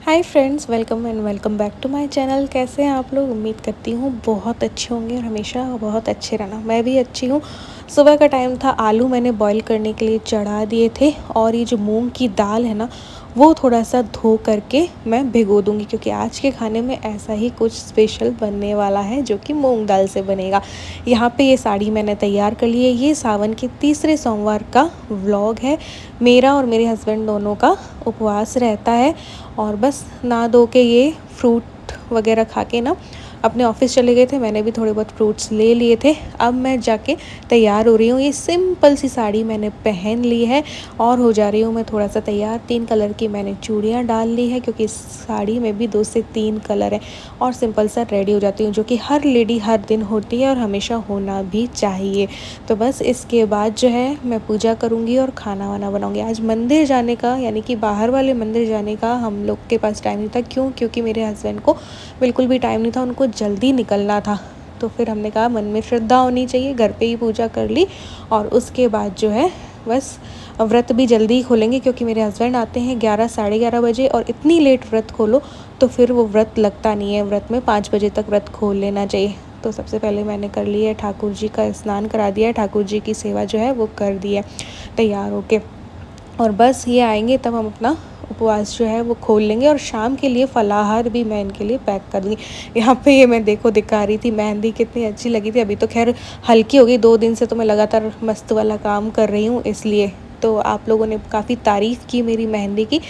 Hi friends, welcome back to my channel. कैसे हैं आप लोग? उम्मीद करती हूँ बहुत अच्छे होंगे और हमेशा बहुत अच्छे रहना। मैं भी अच्छी हूँ। सुबह का टाइम था, आलू मैंने बॉईल करने के लिए चढ़ा दिए थे और ये जो मूंग की दाल है ना, वो थोड़ा सा धो करके मैं भिगो दूँगी, क्योंकि आज के खाने में ऐसा ही कुछ स्पेशल बनने वाला है जो कि मूंग दाल से बनेगा। यहाँ पे ये साड़ी मैंने तैयार कर ली है। ये सावन के तीसरे सोमवार का व्लॉग है। मेरा और मेरे हस्बैंड दोनों का उपवास रहता है। और बस नहा धो के ये फ्रूट वगैरह खा के ना अपने ऑफिस चले गए थे। मैंने भी थोड़े बहुत फ्रूट्स ले लिए थे। अब मैं जाके तैयार हो रही हूँ। ये सिंपल सी साड़ी मैंने पहन ली है और हो जा रही हूँ मैं थोड़ा सा तैयार। 3 कलर की मैंने चूड़ियाँ डाल ली है, क्योंकि इस साड़ी में भी 2 से 3 कलर हैं। और सिंपल सा रेडी हो जाती हूँ, जो कि हर लेडी हर दिन होती है और हमेशा होना भी चाहिए। तो बस इसके बाद जो है मैं पूजा करूँगी और खाना वाना बनाऊँगी। आज मंदिर जाने का, यानी कि बाहर वाले मंदिर जाने का हम लोग के पास टाइम नहीं था। क्योंकि मेरे हस्बैंड को बिल्कुल भी टाइम नहीं था, उनको जल्दी निकलना था। तो फिर हमने कहा मन में श्रद्धा होनी चाहिए, घर पे ही पूजा कर ली। और उसके बाद जो है बस व्रत भी जल्दी ही खोलेंगे, क्योंकि मेरे हस्बैंड आते हैं 11 साढ़े 11 बजे। और इतनी लेट व्रत खोलो तो फिर वो व्रत लगता नहीं है। व्रत में 5 बजे तक व्रत खोल लेना चाहिए। तो सबसे पहले मैंने कर लिया है, ठाकुर जी का स्नान करा दिया है, ठाकुर जी की सेवा जो है वो कर दी है तैयार होके। और बस ये आएंगे तब हम अपना उपवास जो है वो खोल लेंगे। और शाम के लिए फलाहार भी मैं इनके लिए पैक कर दूँगी। यहाँ पे ये मैं देखो दिखा रही थी मेहंदी, कितनी अच्छी लगी थी। अभी तो खैर हल्की हो गई, 2 दिन से तो मैं लगातार मस्त वाला काम कर रही हूँ, इसलिए। तो आप लोगों ने काफ़ी तारीफ़ की मेरी मेहंदी की,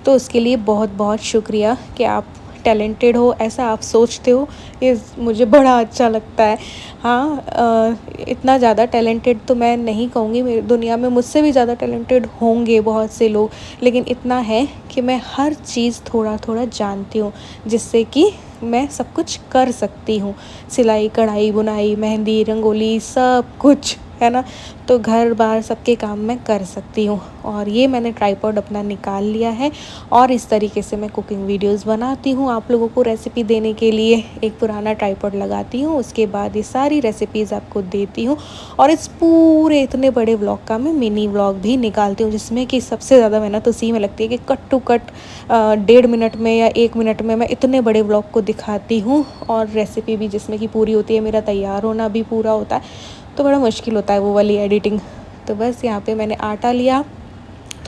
तो उसके लिए बहुत बहुत शुक्रिया कि आप टैलेंटेड हो, ऐसा आप सोचते हो। ये मुझे बड़ा अच्छा लगता है। हाँ, इतना ज़्यादा टैलेंटेड तो मैं नहीं कहूँगी, मेरी दुनिया में मुझसे भी ज़्यादा टैलेंटेड होंगे बहुत से लोग, लेकिन इतना है कि मैं हर चीज़ थोड़ा थोड़ा जानती हूँ, जिससे कि मैं सब कुछ कर सकती हूँ। सिलाई कढ़ाई बुनाई मेहंदी रंगोली सब कुछ, है ना। तो घर बार सबके काम मैं कर सकती हूँ। और ये मैंने ट्राइपॉड अपना निकाल लिया है और इस तरीके से मैं कुकिंग वीडियोस बनाती हूँ आप लोगों को रेसिपी देने के लिए। एक पुराना ट्राइपॉड लगाती हूँ, उसके बाद ये सारी रेसिपीज़ आपको देती हूँ। और इस पूरे इतने बड़े व्लॉग का मैं मिनी व्लॉग भी निकालती हूँ, जिसमें कि सबसे ज़्यादा मेहनत उसी में लगती है कि कट टू कट 1.5 मिनट में या 1 मिनट में मैं इतने बड़े व्लॉग को दिखाती हूँ। और रेसिपी भी जिसमें कि पूरी होती है, मेरा तैयार होना भी पूरा होता है। तो बड़ा मुश्किल होता है वो वाली एडिटिंग। तो बस यहाँ पे मैंने आटा लिया,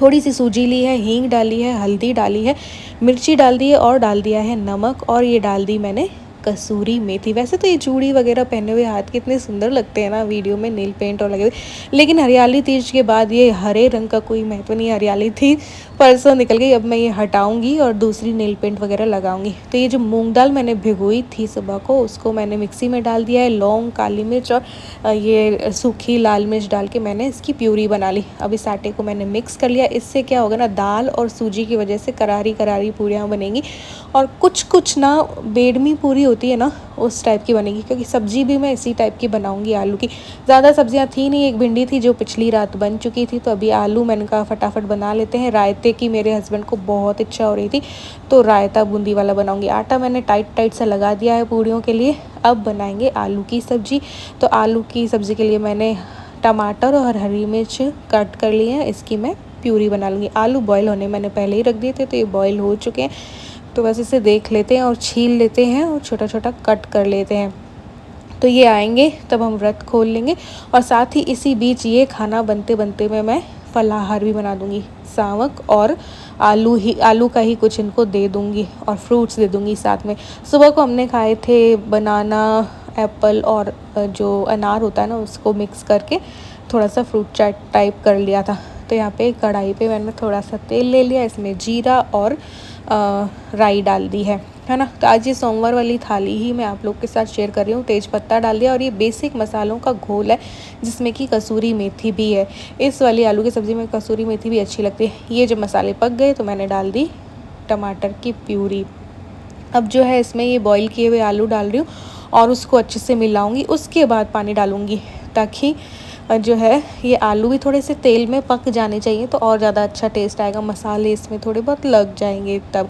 थोड़ी सी सूजी ली है, हींग डाली है, हल्दी डाली है, मिर्ची डाल दी है और डाल दिया है नमक। और ये डाल दी मैंने कसूरी मेथी। वैसे तो ये चूड़ी वगैरह पहने हुए हाथ कितने सुंदर लगते हैं ना वीडियो में, नील पेंट और लगे हुए। लेकिन हरियाली तीज के बाद ये हरे रंग का कोई महत्व नहीं। हरियाली थी परसों निकल गई, अब मैं ये हटाऊंगी और दूसरी नील पेंट वगैरह लगाऊंगी। तो ये जो मूंग दाल मैंने भिगोई थी सुबह को, उसको मैंने मिक्सी में डाल दिया है। लौंग, काली मिर्च और ये सूखी लाल मिर्च डाल के मैंने इसकी प्यूरी बना ली। अब इस आटे को मैंने मिक्स कर लिया। इससे क्या होगा ना, दाल और सूजी की वजह से करारी करारी पूरियाँ बनेंगी। और कुछ कुछ ना बेडमी पूरी होती है ना, उस टाइप की बनेगी। क्योंकि सब्ज़ी भी मैं इसी टाइप की बनाऊंगी आलू की। ज़्यादा सब्जियां थी नहीं, एक भिंडी थी जो पिछली रात बन चुकी थी, तो अभी आलू मैंने कहा फटाफट बना लेते हैं। रायते की मेरे हस्बैंड को बहुत इच्छा हो रही थी, तो रायता बूंदी वाला बनाऊंगी। आटा मैंने टाइट टाइट सा लगा दिया है पूरियों के लिए। अब बनाएंगे आलू की सब्ज़ी। तो आलू की सब्ज़ी के लिए मैंने टमाटर और हरी मिर्च कट कर लिए हैं, इसकी मैं प्यूरी बना लूँगी। आलू बॉयल होने मैंने पहले ही रख दिए थे, तो ये बॉयल हो चुके हैं। तो बस इसे देख लेते हैं और छील लेते हैं और छोटा छोटा कट कर लेते हैं। तो ये आएंगे तब हम व्रत खोल लेंगे। और साथ ही इसी बीच ये खाना बनते बनते में मैं फलाहार भी बना दूँगी। सावक और आलू का ही कुछ इनको दे दूँगी और फ्रूट्स दे दूँगी साथ में। सुबह को हमने खाए थे बनाना, एप्पल और जो अनार होता है ना, उसको मिक्स करके थोड़ा सा फ्रूट चाट टाइप कर लिया था। तो यहाँ पे कढ़ाई पे मैंने थोड़ा सा तेल ले लिया, इसमें जीरा और राई डाल दी है ना। तो आज ये सोमवार वाली थाली ही मैं आप लोग के साथ शेयर कर रही हूँ। तेज पत्ता डाल दिया और ये बेसिक मसालों का घोल है, जिसमें कि कसूरी मेथी भी है। इस वाली आलू की सब्ज़ी में कसूरी मेथी भी अच्छी लगती है। ये जब मसाले पक गए तो मैंने डाल दी टमाटर की प्यूरी। अब जो है इसमें ये बॉईल किए हुए आलू डाल रही हूँ और उसको अच्छे से मिलाऊंगी। उसके बाद पानी डालूंगी, ताकि जो है ये आलू भी थोड़े से तेल में पक जाने चाहिए, तो और ज़्यादा अच्छा टेस्ट आएगा। मसाले इसमें थोड़े बहुत लग जाएंगे तब।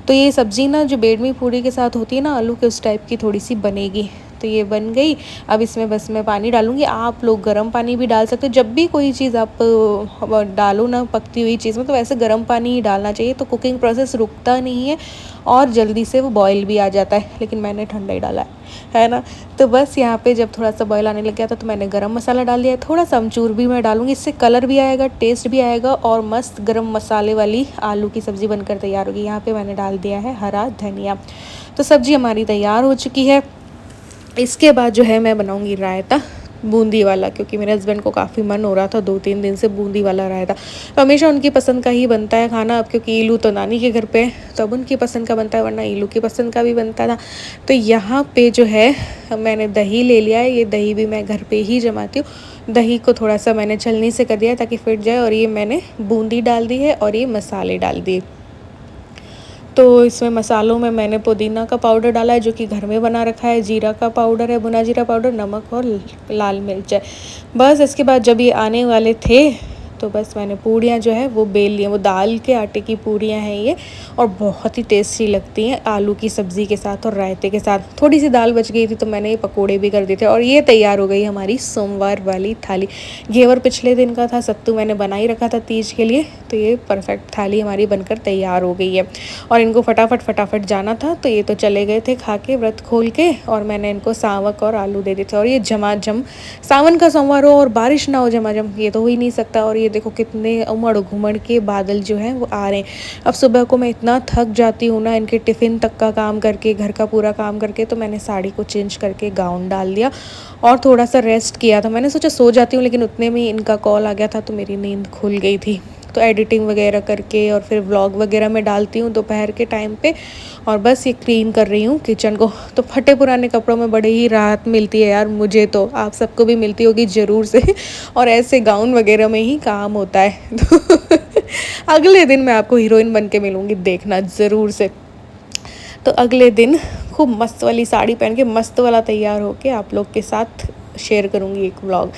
तो ये सब्ज़ी ना जो बेडमी पूरी के साथ होती है ना आलू के, उस टाइप की थोड़ी सी बनेगी। तो ये बन गई। अब इसमें बस मैं पानी डालूँगी, आप लोग गर्म पानी भी डाल सकते हो। जब भी कोई चीज़ आप डालो ना पकती हुई चीज़ में, तो वैसे गर्म पानी ही डालना चाहिए, तो कुकिंग प्रोसेस रुकता नहीं है और जल्दी से वो बॉयल भी आ जाता है। लेकिन मैंने ठंडा ही डाला है ना। तो बस यहाँ पे जब थोड़ा सा बॉयल आने लग गया था तो मैंने गरम मसाला डाल दिया, थोड़ा सा अमचूर भी मैं डालूँगी, इससे कलर भी आएगा, टेस्ट भी आएगा और मस्त गरम मसाले वाली आलू की सब्ज़ी बनकर तैयार होगी। यहाँ पे मैंने डाल दिया है हरा धनिया। तो सब्ज़ी हमारी तैयार हो चुकी है। इसके बाद जो है मैं बनाऊँगी रायता बूंदी वाला, क्योंकि मेरे हस्बैंड को काफ़ी मन हो रहा था 2-3 दिन से बूंदी वाला रायता। तो हमेशा उनकी पसंद का ही बनता है खाना, अब क्योंकि ईलू तो नानी के घर पे है तो अब उनकी पसंद का बनता है, वरना ईलू की पसंद का भी बनता था। तो यहाँ पे जो है मैंने दही ले लिया है, ये दही भी मैं घर पे ही जमाती हूँ। दही को थोड़ा सा मैंने छलनी से कर दिया है ताकि फिट जाए, और ये मैंने बूंदी डाल दी है और ये मसाले डाल दिए। तो इसमें मसालों में मैंने पुदीना का पाउडर डाला है जो कि घर में बना रखा है, जीरा का पाउडर है, भुना जीरा पाउडर, नमक और लाल मिर्च है। बस इसके बाद जब ये आने वाले थे तो बस मैंने पूड़ियाँ जो है वो बेल ली हैं। वो दाल के आटे की पूड़ियाँ हैं ये, और बहुत ही टेस्टी लगती हैं आलू की सब्ज़ी के साथ और रायते के साथ। थोड़ी सी दाल बच गई थी तो मैंने ये पकोड़े भी कर दिए थे, और ये तैयार हो गई हमारी सोमवार वाली थाली। घेवर पिछले दिन का था, सत्तू मैंने बना ही रखा था तीज के लिए, तो ये परफेक्ट थाली हमारी बनकर तैयार हो गई है। और इनको फटाफट जाना था तो ये तो चले गए थे खा के व्रत खोल के, और मैंने इनको सावक और आलू दे दिए थे। और ये झमाझम सावन का सोमवार हो और बारिश ना हो झमाझम, ये तो हो ही नहीं सकता। और ये देखो कितने उमड़ घुमड़ के बादल जो हैं वो आ रहे हैं। अब सुबह को मैं इतना थक जाती हूँ ना इनके टिफ़िन तक का काम करके, घर का पूरा काम करके, तो मैंने साड़ी को चेंज करके गाउन डाल दिया और थोड़ा सा रेस्ट किया था। मैंने सोचा सो जाती हूँ, लेकिन उतने में इनका कॉल आ गया था तो मेरी नींद खुल गई थी। तो एडिटिंग वगैरह करके और फिर व्लॉग वगैरह मैं डालती हूँ दोपहर के टाइम पे, और बस ये क्लीन कर रही हूँ किचन को। तो फटे पुराने कपड़ों में बड़ी ही राहत मिलती है यार मुझे, तो आप सबको भी मिलती होगी ज़रूर से। और ऐसे गाउन वगैरह में ही काम होता है। तो अगले दिन मैं आपको हीरोइन बन के मिलूँगी, देखना ज़रूर से। तो अगले दिन खूब मस्त वाली साड़ी पहन के मस्त वाला तैयार होके आप लोग के साथ शेयर करूँगी एक व्लॉग।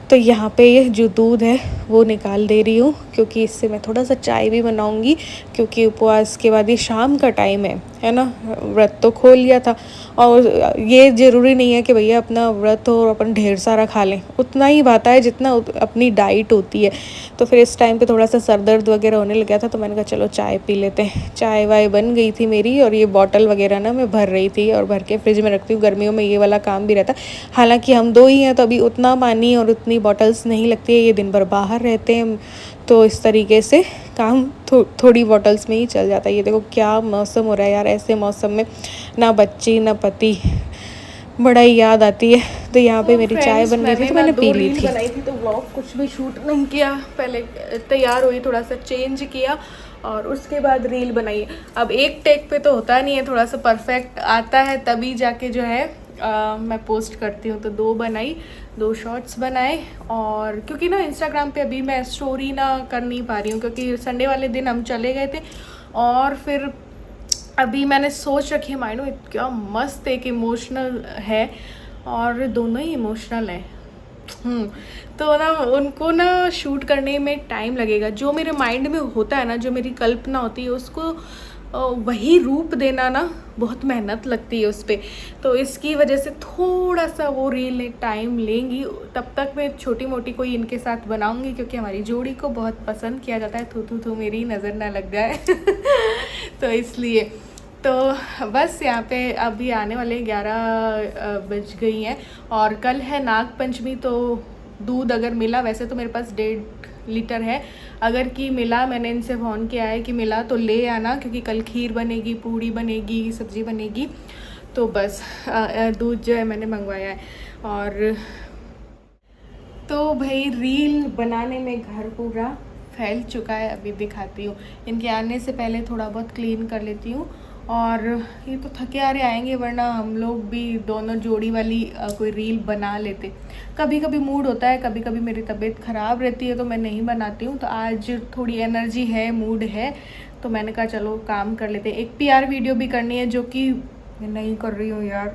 तो यहाँ पे ये जो दूध है वो निकाल दे रही हूँ, क्योंकि इससे मैं थोड़ा सा चाय भी बनाऊँगी, क्योंकि उपवास के बाद ये शाम का टाइम है ना। व्रत तो खोल लिया था, और ये ज़रूरी नहीं है कि भैया अपना व्रत हो और अपन ढेर सारा खा लें, उतना ही बात है जितना अपनी डाइट होती है। तो फिर इस टाइम पे थोड़ा सा सर दर्द वगैरह होने लग गया था, तो मैंने कहा चलो चाय पी लेते हैं। चाय वाय बन गई थी मेरी, और ये बॉटल वगैरह ना मैं भर रही थी और भर के फ्रिज में रखती हूँ। गर्मियों में ये वाला काम भी रहता है, हालांकि हम दो ही हैं तो अभी उतना पानी और उतनी बॉटल्स नहीं लगती है, ये दिन भर बाहर रहते हैं, तो इस तरीके से काम थोड़ी बॉटल्स में ही चल जाता है। ये देखो क्या मौसम हो रहा है यार, ऐसे मौसम में ना बच्ची ना पति, बड़ा ही याद आती है। तो यहाँ पे मेरी चाय बन गई थी तो मैंने पी ली थी। बनाई थी तो व्लॉग कुछ भी शूट नहीं किया, पहले तैयार हुई, थोड़ा सा चेंज किया और उसके बाद रील बनाई। अब एक टेक पे तो होता नहीं है, थोड़ा सा परफेक्ट आता है तभी जाके जो है मैं पोस्ट करती हूँ। तो 2 बनाई, 2 शॉर्ट्स बनाए, और क्योंकि ना इंस्टाग्राम पे अभी मैं स्टोरी ना कर नहीं पा रही हूँ, क्योंकि संडे वाले दिन हम चले गए थे, और फिर अभी मैंने सोच रखी है माइंड में, क्या मस्त एक इमोशनल है, और दोनों ही इमोशनल हैं। तो ना उनको ना शूट करने में टाइम लगेगा। जो मेरे माइंड में होता है ना, जो मेरी कल्पना होती है, उसको वही रूप देना ना बहुत मेहनत लगती है उस पर। तो इसकी वजह से थोड़ा सा वो रील टाइम लेंगी। तब तक मैं छोटी मोटी कोई इनके साथ बनाऊंगी, क्योंकि हमारी जोड़ी को बहुत पसंद किया जाता है। थू थू थू मेरी नज़र ना लग जाए। तो इसलिए तो बस यहाँ पे अभी आने वाले 11 बज गई हैं, और कल है नाग पंचमी। तो दूध अगर मिला, वैसे तो मेरे पास 1.5 लीटर है, अगर कि मिला, मैंने इनसे फ़ोन किया है कि मिला तो ले आना, क्योंकि कल खीर बनेगी, पूड़ी बनेगी, सब्ज़ी बनेगी। तो बस दूध जो है मैंने मंगवाया है। और तो भाई रील बनाने में घर पूरा फैल चुका है, अभी दिखाती हूँ। इनके आने से पहले थोड़ा बहुत क्लीन कर लेती हूँ। और ये तो थके आ रहे आएंगे, वरना हम लोग भी दोनों जोड़ी वाली कोई रील बना लेते। कभी कभी मूड होता है, कभी कभी मेरी तबीयत ख़राब रहती है तो मैं नहीं बनाती हूँ। तो आज थोड़ी एनर्जी है, मूड है, तो मैंने कहा चलो काम कर लेते। एक PR वीडियो भी करनी है, जो कि मैं नहीं कर रही हूँ यार।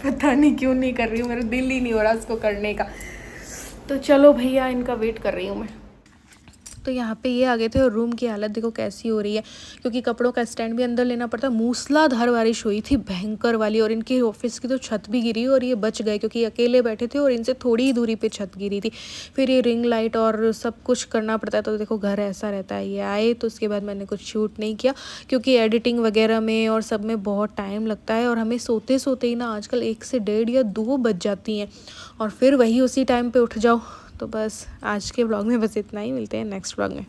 पता नहीं क्यों नहीं कर रही हूँ, मेरा दिल ही नहीं हो रहा उसको करने का। तो चलो भैया, इनका वेट कर रही हूँ मैं। तो यहाँ पे ये आ गए थे और रूम की हालत देखो कैसी हो रही है, क्योंकि कपड़ों का स्टैंड भी अंदर लेना पड़ता है। मूसलाधार बारिश हुई थी भयंकर वाली, और इनके ऑफिस की तो छत भी गिरी और ये बच गए क्योंकि अकेले बैठे थे और इनसे थोड़ी ही दूरी पे छत गिरी थी। फिर ये रिंग लाइट और सब कुछ करना पड़ता है। तो देखो घर ऐसा रहता है। ये आए तो उसके बाद मैंने कुछ शूट नहीं किया क्योंकि एडिटिंग वगैरह में और सब में बहुत टाइम लगता है, और हमें सोते सोते ही ना आजकल 1 से 1:30 या 2 बज जाती हैं, और फिर वही उसी टाइम पे उठ जाओ। तो बस आज के व्लॉग में बस इतना ही, मिलते हैं नेक्स्ट व्लॉग में।